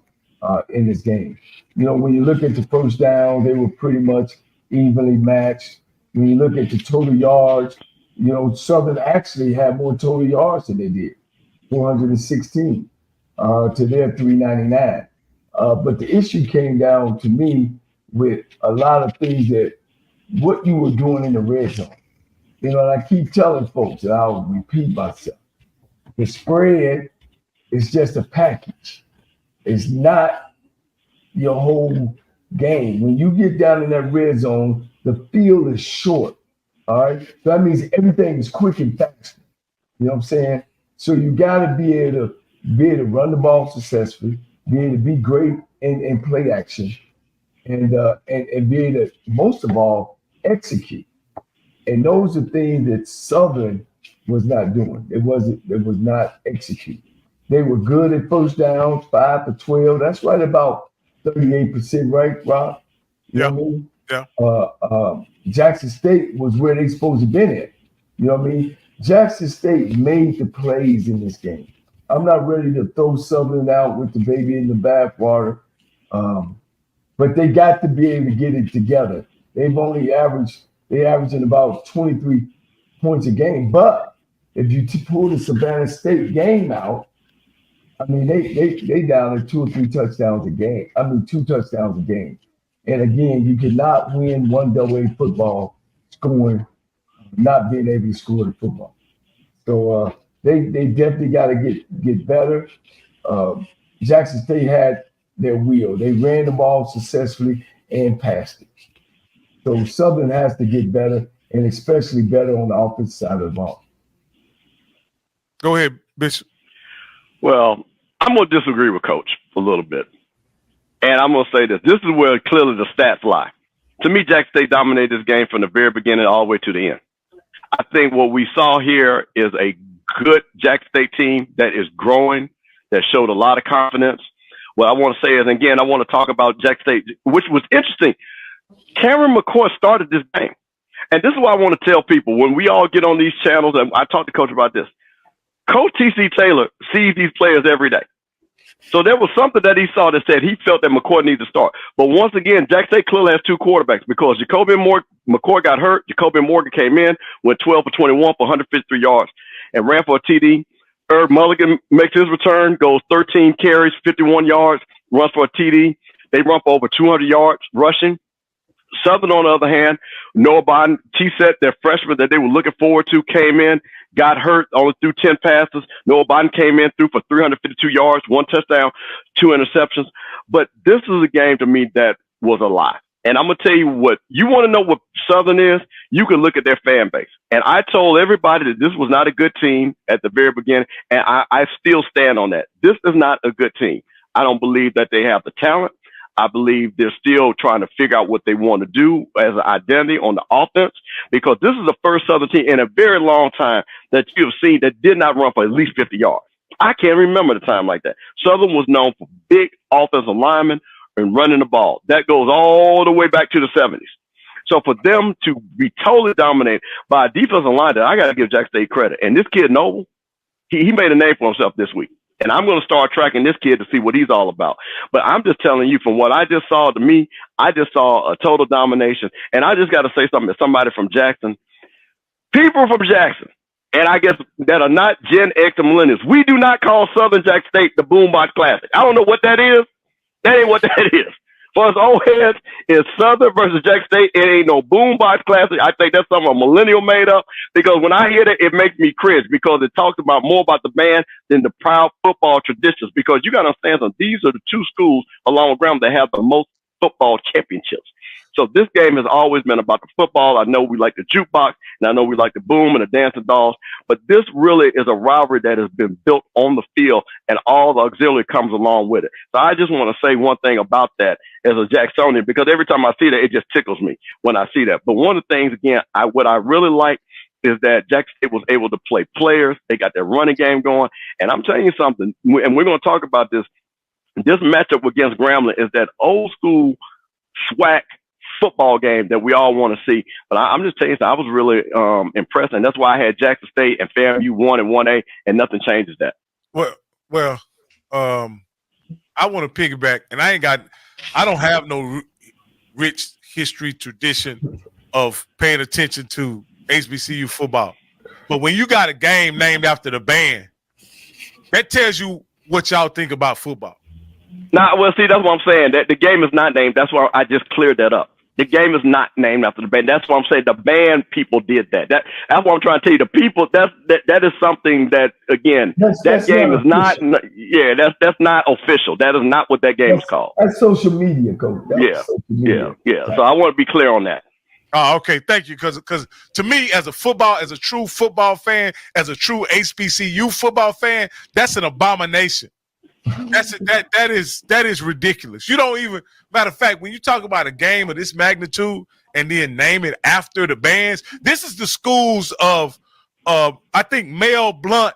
in this game. When you look at the first down, they were pretty much evenly matched. When you look at the total yards, Southern actually had more total yards than they did, 416 to their 399. But the issue came down to me with a lot of things that what you were doing in the red zone. And I keep telling folks, and I'll repeat myself, the spread is just a package. It's not your whole game. When you get down in that red zone, the field is short. All right. So that means everything is quick and fast. You know what I'm saying? So you got to be able to run the ball successfully, be able to be great in play action, and be able to, most of all, execute. And those are things that Southern was not doing. It was not executing. They were good at first downs, 5 for 12. That's right about 38%, right, Rob? You know what I mean? Yeah. Jackson State was where they supposed to been at. You know what I mean? Jackson State made the plays in this game. I'm not ready to throw Southern out with the baby in the bathwater, but they got to be able to get it together. They've only averaging about 23 points a game. But if you pull the Savannah State game out, I mean, they down at 2 or 3 touchdowns a game. 2 touchdowns a game. And again, you cannot win one AA football scoring, not being able to score the football. So they definitely got to get better. Jackson State had their wheel. They ran the ball successfully and passed it. So Southern has to get better. and especially better on the offensive side of the ball. Go ahead, Bishop. Well, I'm going to disagree with Coach a little bit. And I'm going to say this. This is where clearly the stats lie. To me, Jackson State dominated this game from the very beginning all the way to the end. I think what we saw here is a good Jackson State team that is growing, that showed a lot of confidence. What I want to say is, again, I want to talk about Jackson State, which was interesting. Cameron McCoy started this game. And this is what I want to tell people. When we all get on these channels, and I talked to Coach about this, Coach T.C. Taylor sees these players every day. So there was something that he saw that said he felt that McCoy needed to start. But once again, Jackson State clearly has two quarterbacks because McCoy got hurt. Jacoby Morgan came in, went 12 for 21 for 153 yards, and ran for a TD. Herb Mulligan makes his return, goes 13 carries, 51 yards, runs for a TD. They run for over 200 yards rushing. Southern, on the other hand, Noah Biden, T-Set, their freshman that they were looking forward to, came in, got hurt, only threw 10 passes. Noah Biden came in, threw for 352 yards, 1 touchdown, 2 interceptions. But this is a game to me that was a lie. And I'm going to tell you what, you want to know what Southern is, you can look at their fan base. And I told everybody that this was not a good team at the very beginning, and I still stand on that. This is not a good team. I don't believe that they have the talent. I believe they're still trying to figure out what they want to do as an identity on the offense, because this is the first Southern team in a very long time that you have seen that did not run for at least 50 yards. I can't remember the time like that. Southern was known for big offensive linemen and running the ball. That goes all the way back to the 70s. So for them to be totally dominated by a defensive line, that I got to give Jackson State credit. And this kid, Noble, he made a name for himself this week. And I'm going to start tracking this kid to see what he's all about. But I'm just telling you, from what I just saw, to me, I just saw a total domination. And I just got to say something to somebody from Jackson. People from Jackson, and I guess that are not Gen X and millennials, we do not call Southern Jackson State the Boombox Classic. I don't know what that is. That ain't what that is. For us old heads, it's Southern versus Jackson State. It ain't no Boombox Classic. I think that's something a millennial made up, because when I hear that, it makes me cringe, because it talks about more about the band than the proud football traditions. Because you got to understand something. These are the two schools along with Graham that have the most football championships. So this game has always been about the football. I know we like the jukebox, and I know we like the boom and the dancing dolls, but this really is a rivalry that has been built on the field, and all the auxiliary comes along with it. So I just want to say one thing about that as a Jacksonian, because every time I see that, it just tickles me when I see that. But one of the things, again, what I really like is that Jackson State was able to play players. They got their running game going. And I'm telling you something, and we're going to talk about this. This matchup against Grambling is that old school SWAC football game that we all want to see. But I'm just telling you, I was really impressed, and that's why I had Jackson State and FAMU 1 and 1A, and nothing changes that. Well, I want to piggyback, and I don't have no rich history tradition of paying attention to HBCU football. But when you got a game named after the band, that tells you what y'all think about football. Well, see, that's what I'm saying. That the game is not named. That's why I just cleared that up. The game is not named after the band. That's what I'm saying. The band people did that. That's what I'm trying to tell you. The people, that is something that, again, that game is not. Yeah, that's not official. That is not what that game is called. That's social media, Coach. Yeah. So I want to be clear on that. Oh, okay. Thank you. Because to me, as a true football fan, as a true HBCU football fan, that's an abomination. That is ridiculous. You don't even, matter of fact, when you talk about a game of this magnitude and then name it after the bands, this is the schools of I think Mel Blunt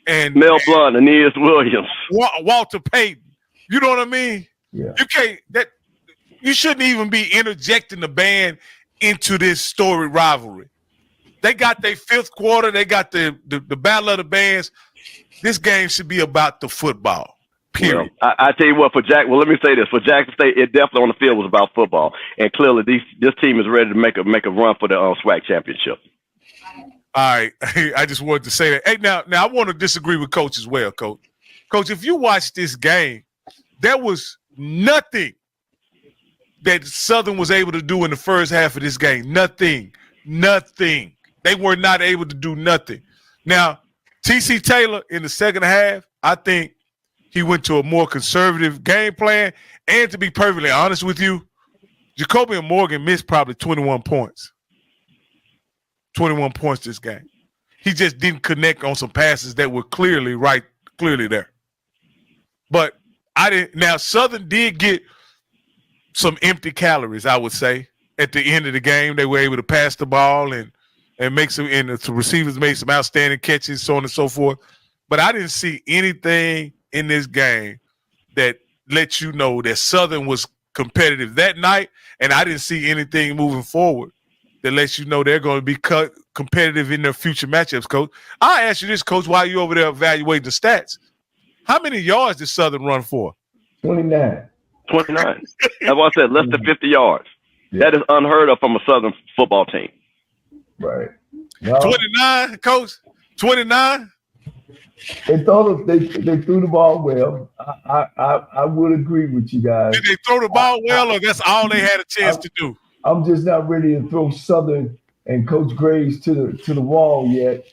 and Aeneas Williams, Walter Payton. You know what I mean? Yeah. You shouldn't even be interjecting the band into this story rivalry. They got their fifth quarter. They got the battle of the bands. This game should be about the football, period. Well, I tell you what, let me say this. For Jackson State, it definitely on the field was about football. And clearly this team is ready to make a run for the SWAC championship. All right. I just wanted to say that. Hey, now I want to disagree with Coach as well, Coach. Coach, if you watch this game, there was nothing that Southern was able to do in the first half of this game. Nothing. They were not able to do nothing. Now, T.C. Taylor in the second half, I think he went to a more conservative game plan. And to be perfectly honest with you, Jacoby Morgan missed probably 21 points. 21 points this game. He just didn't connect on some passes that were clearly there. But I didn't. Now Southern did get some empty calories, I would say, at the end of the game. They were able to pass the ball and make some, and the receivers made some outstanding catches, so on and so forth. But I didn't see anything in this game that let you know that Southern was competitive that night, and I didn't see anything moving forward that lets you know they're going to be competitive in their future matchups, Coach. I'll ask you this, Coach, while you're over there evaluating the stats. How many yards did Southern run for? 29. 29. That's what I said, less than 50 yards. Yeah. That is unheard of from a Southern football team. Right. 29, Coach? 29? They threw the ball well. I would agree with you guys. Did they throw the ball well, or that's all they had a chance to do? I'm just not ready to throw Southern and Coach Graves to the wall yet.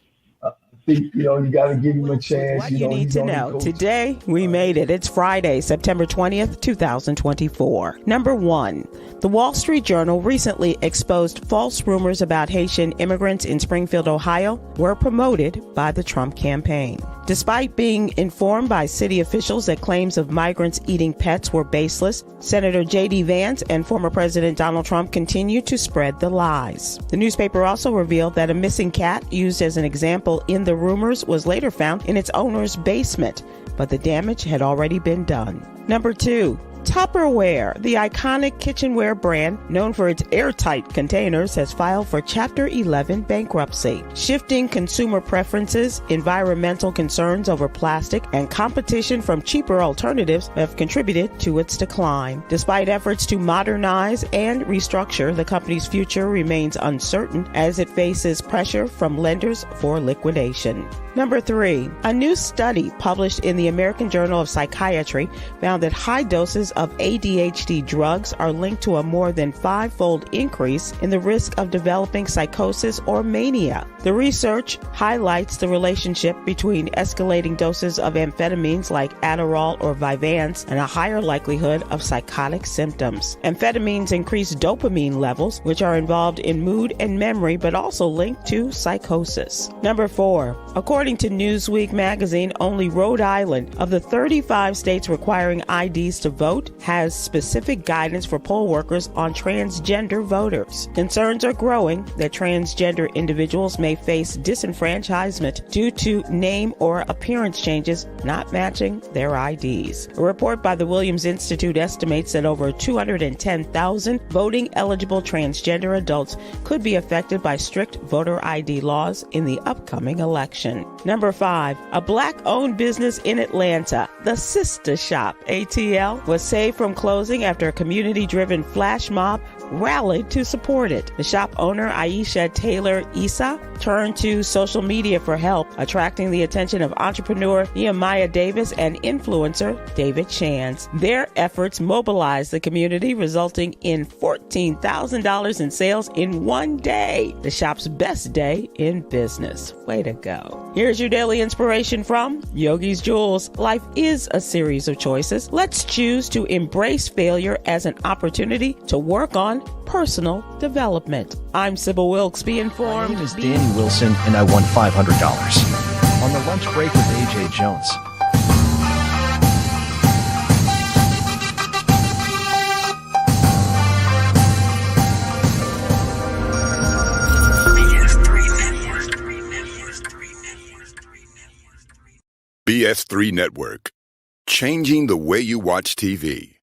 I think, you got to give him a chance. What you need to know. Today, we made it. It's Friday, September 20th, 2024. Number 1. The Wall Street Journal recently exposed false rumors about Haitian immigrants in Springfield, Ohio, were promoted by the Trump campaign. Despite being informed by city officials that claims of migrants eating pets were baseless, Senator J.D. Vance and former President Donald Trump continued to spread the lies. The newspaper also revealed that a missing cat used as an example in the rumors was later found in its owner's basement, but the damage had already been done. Number 2. Tupperware, the iconic kitchenware brand known for its airtight containers, has filed for Chapter 11 bankruptcy. Shifting consumer preferences, environmental concerns over plastic, and competition from cheaper alternatives have contributed to its decline. Despite efforts to modernize and restructure, the company's future remains uncertain as it faces pressure from lenders for liquidation. Number 3, a new study published in the American Journal of Psychiatry found that high doses of ADHD drugs are linked to a more than 5-fold increase in the risk of developing psychosis or mania. The research highlights the relationship between escalating doses of amphetamines like Adderall or Vyvanse and a higher likelihood of psychotic symptoms. Amphetamines increase dopamine levels, which are involved in mood and memory, but also linked to psychosis. Number 4, according to Newsweek magazine, only Rhode Island, of the 35 states requiring IDs to vote, has specific guidance for poll workers on transgender voters. Concerns are growing that transgender individuals may face disenfranchisement due to name or appearance changes not matching their IDs. A report by the Williams Institute estimates that over 210,000 voting-eligible transgender adults could be affected by strict voter ID laws in the upcoming election. Number 5, a black-owned business in Atlanta, the Sister Shop, ATL, was saved from closing after a community-driven flash mob rallied to support it. The shop owner, Aisha Taylor Issa, turned to social media for help, attracting the attention of entrepreneur Nehemiah Davis and influencer David Shands. Their efforts mobilized the community, resulting in $14,000 in sales in one day, the shop's best day in business. Way to go. Here's your daily inspiration from Yogi's Jewels. Life is a series of choices. Let's choose to embrace failure as an opportunity to work on personal development. I'm Sybil Wilkes. Be informed. My name is Danny Wilson, and I won $500 on the lunch break with AJ Jones. BS3 Network, changing the way you watch TV.